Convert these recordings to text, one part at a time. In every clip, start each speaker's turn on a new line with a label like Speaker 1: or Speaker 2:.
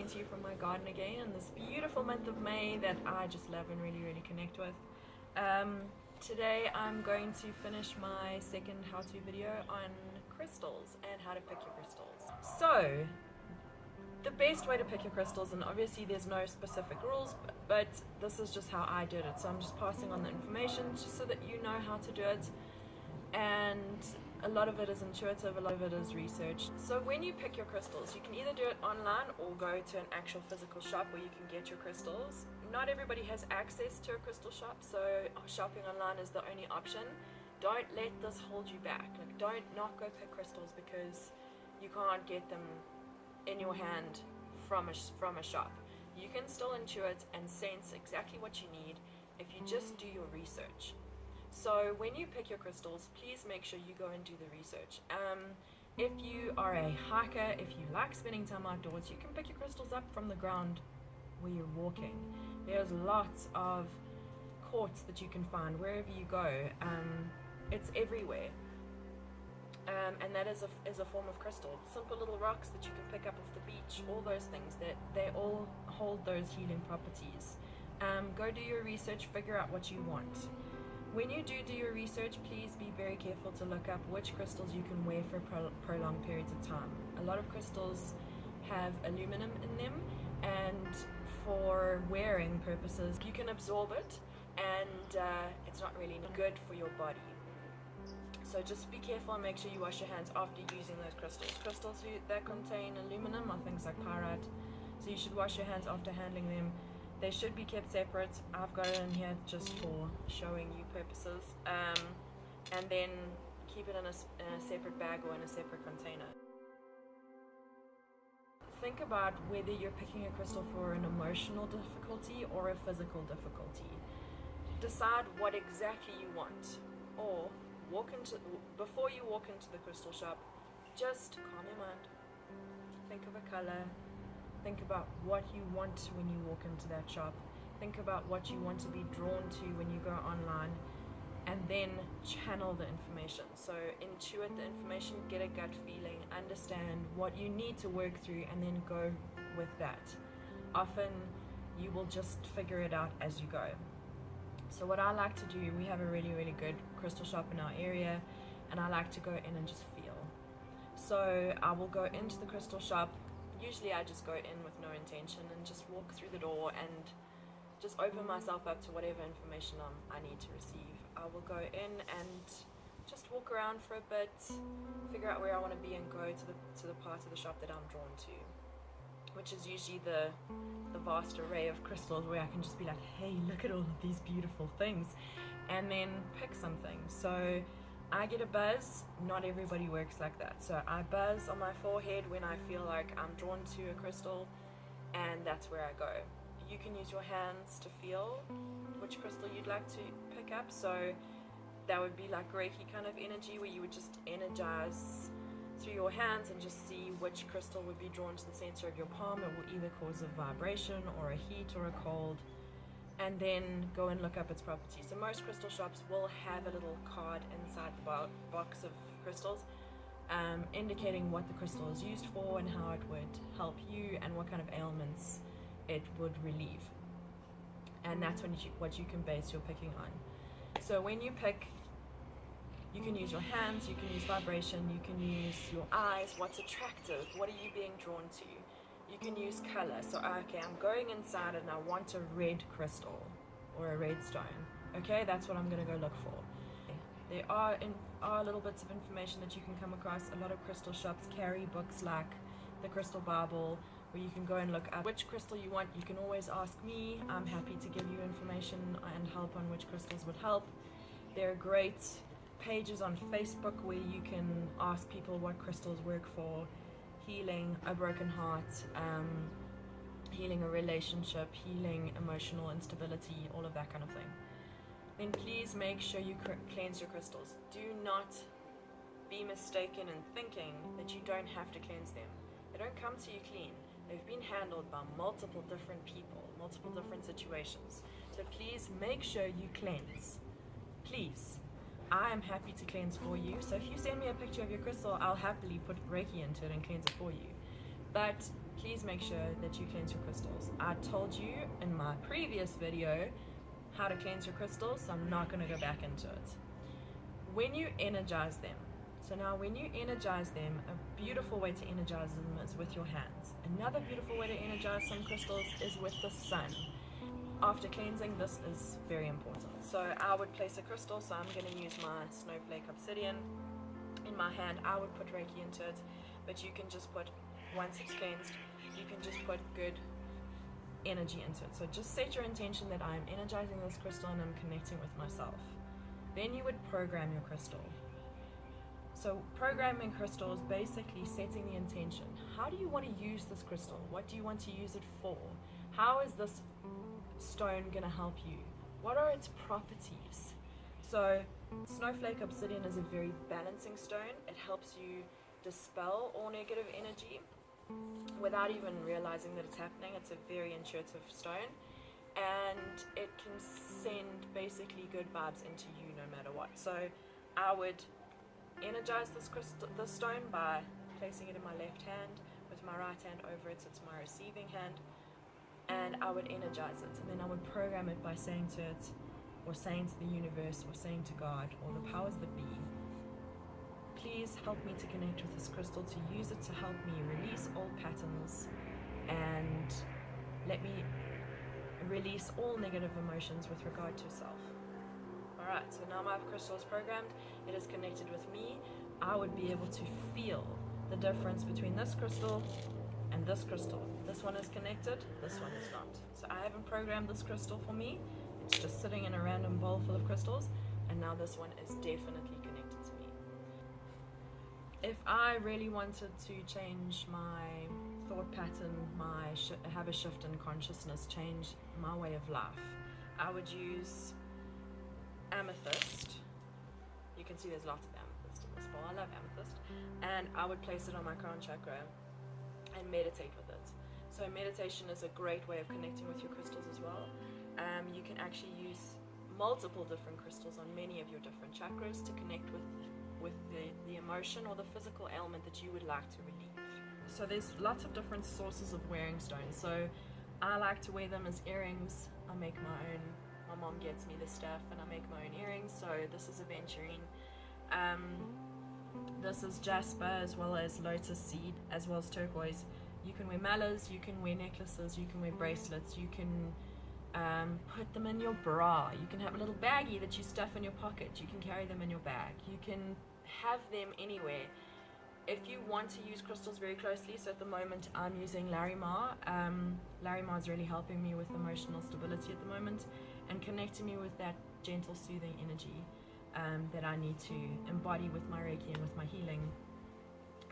Speaker 1: coming to you from my garden again in this beautiful month of May that I just love and really connect with. Today I'm going to finish my second how-to video on crystals and how to pick your crystals. So, the best way to pick your crystals, and obviously there's no specific rules, but this is just how I did it. So I'm just passing on the information just so that you know how to do it. And a lot of it is intuitive, a lot of it is research. So when you pick your crystals, you can either do it online or go to an actual physical shop where you can get your crystals. Not everybody has access to a crystal shop, so shopping online is the only option. Don't let this hold you back. Like, don't not go pick crystals because you can't get them in your hand from a shop. You can still intuit and sense exactly what you need if you just do your research. So when you pick your crystals, please make sure you go and do the research. If you are a hiker, if you like spending time outdoors, you can pick your crystals up from the ground where you're walking. There's lots of quartz that you can find wherever you go. It's everywhere. And that is a form of crystal. Simple little rocks that you can pick up off the beach, all those things, that they all hold those healing properties. Go do your research, figure out what you want. When you do your research, please be very careful to look up which crystals you can wear for prolonged periods of time. A lot of crystals have aluminum in them, and for wearing purposes, you can absorb it, and it's not really good for your body. So just be careful and make sure you wash your hands after using those crystals. Crystals that contain aluminum are things like pyrite, so you should wash your hands after handling them. They should be kept separate. I've got it in here just for showing you purposes. And then keep it in a separate bag or in a separate container. Think about whether you're picking a crystal for an emotional difficulty or a physical difficulty. Decide what exactly you want, or before you walk into the crystal shop, just calm your mind. Think of a color. Think about what you want when you walk into that shop. Think about what you want to be drawn to when you go online, and then channel the information. So intuit the information, get a gut feeling, understand what you need to work through, and then go with that. Often you will just figure it out as you go. So what I like to do, we have a really good crystal shop in our area, and I like to go in and just feel. So I will go into the crystal shop. Usually I just go in with no intention and just walk through the door and just open myself up to whatever information I need to receive. I will go in and just walk around for a bit, figure out where I want to be, and go to the part of the shop that I'm drawn to, which is usually the vast array of crystals where I can just be like, hey, look at all of these beautiful things, and then pick something. So I get a buzz. Not everybody works like that. So I buzz on my forehead when I feel like I'm drawn to a crystal, and that's where I go. You can use your hands to feel which crystal you'd like to pick up. So that would be like Reiki kind of energy, where you would just energize through your hands and just see which crystal would be drawn to the center of your palm. It will either cause a vibration or a heat or a cold, and then go and look up its properties. So most crystal shops will have a little card inside the box of crystals, indicating what the crystal is used for and how it would help you and what kind of ailments it would relieve. And that's what you can base your picking on. So when you pick, you can use your hands, you can use vibration, you can use your eyes, what's attractive, what are you being drawn to. You can use color. So okay, I'm going inside and I want a red crystal or a red stone. Okay, that's what I'm going to go look for. There are little bits of information that you can come across. A lot of crystal shops carry books like the Crystal Bible, where you can go and look up which crystal you want. You can always ask me. I'm happy to give you information and help on which crystals would help. There are great pages on Facebook where you can ask people what crystals work for healing a broken heart, healing a relationship, healing emotional instability, all of that kind of thing. Then please make sure you cleanse your crystals. Do not be mistaken in thinking that you don't have to cleanse them. They don't come to you clean. They've been handled by multiple different people, multiple different situations. So please make sure you cleanse. Please. I am happy to cleanse for you. So if you send me a picture of your crystal, I'll happily put Reiki into it and cleanse it for you. But please make sure that you cleanse your crystals. I told you in my previous video how to cleanse your crystals, so I'm not going to go back into it. When you energize them, so now when you energize them, a beautiful way to energize them is with your hands. Another beautiful way to energize some crystals is with the sun. After cleansing, this is very important. So I would place a crystal, so I'm going to use my snowflake obsidian in my hand. I would put Reiki into it, but you can just put, once it's cleansed, you can just put good energy into it. So just set your intention that I'm energizing this crystal and I'm connecting with myself. Then you would program your crystal. So programming crystal is basically setting the intention. How do you want to use this crystal? What do you want to use it for? How is this stone going to help you? What are its properties? So snowflake obsidian is a very balancing stone. It helps you dispel all negative energy without even realizing that it's happening. It's a very intuitive stone, and it can send basically good vibes into you no matter what. So I would energize this stone by placing it in my left hand with my right hand over it, so it's my receiving hand, and I would energize it, and then I would program it by saying to it, or saying to the universe, or saying to God, or the powers that be, please help me to connect with this crystal, to use it to help me release old patterns and let me release all negative emotions with regard to self. Alright, so now my crystal is programmed, it is connected with me. I would be able to feel the difference between this crystal and this crystal. This one is connected, this one is not. So I haven't programmed this crystal for me, it's just sitting in a random bowl full of crystals, and now this one is definitely connected to me. If I really wanted to change my thought pattern, have a shift in consciousness, change my way of life, I would use amethyst. You can see there's lots of amethyst in this bowl. I love amethyst. And I would place it on my crown chakra and meditate with it. So meditation is a great way of connecting with your crystals as well. You can actually use multiple different crystals on many of your different chakras to connect with the emotion or the physical ailment that you would like to relieve. So there's lots of different sources of wearing stones. So I like to wear them as earrings. I make my own. My mom gets me the stuff and I make my own earrings. So this is aventurine. This is jasper, as well as lotus seed, as well as turquoise. You can wear mallas, you can wear necklaces, you can wear bracelets, you can put them in your bra. You can have a little baggie that you stuff in your pocket. You can carry them in your bag. You can have them anywhere. If you want to use crystals very closely, so at the moment I'm using Larimar. Larimar is really helping me with emotional stability at the moment and connecting me with that gentle, soothing energy that I need to embody with my Reiki and with my healing,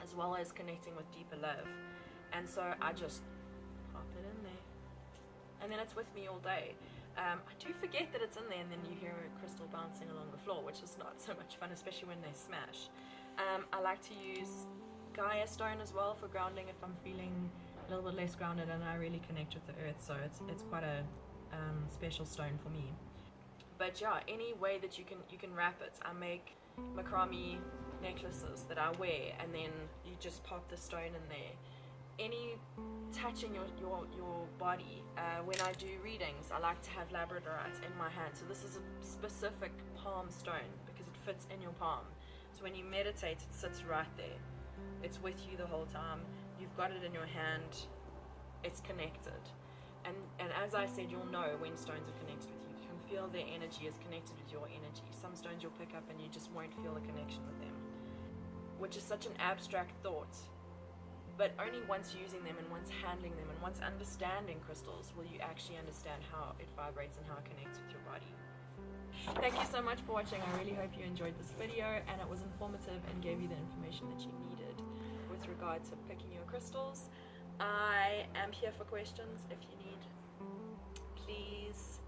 Speaker 1: as well as connecting with deeper love. And so I just pop it in there, and then it's with me all day. I do forget that it's in there, and then you hear a crystal bouncing along the floor, which is not so much fun, especially when they smash. I like to use Gaia stone as well for grounding if I'm feeling a little bit less grounded and I really connect with the earth. So it's quite a special stone for me. But yeah, any way that you can wrap it. I make macrame necklaces that I wear, and then you just pop the stone in there. Any touching your body. When I do readings, I like to have labradorite in my hand. So this is a specific palm stone because it fits in your palm. So when you meditate, it sits right there. It's with you the whole time. You've got it in your hand. It's connected. And as I said, you'll know when stones are connected with you. You can feel their energy is connected with your energy. Some stones you'll pick up and you just won't feel the connection with them, which is such an abstract thought. But only once using them and once handling them and once understanding crystals will you actually understand how it vibrates and how it connects with your body. Thank you so much for watching. I really hope you enjoyed this video and it was informative and gave you the information that you needed with regard to picking your crystals. I am here for questions. If you need, please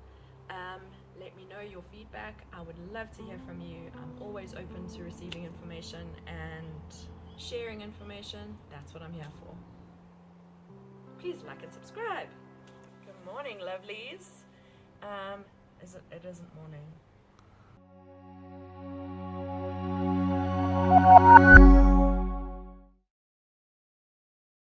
Speaker 1: let me know your feedback. I would love to hear from you. I'm always open to receiving information and sharing information. That's what I'm here for. Please like and subscribe. Good morning, lovelies. It isn't morning.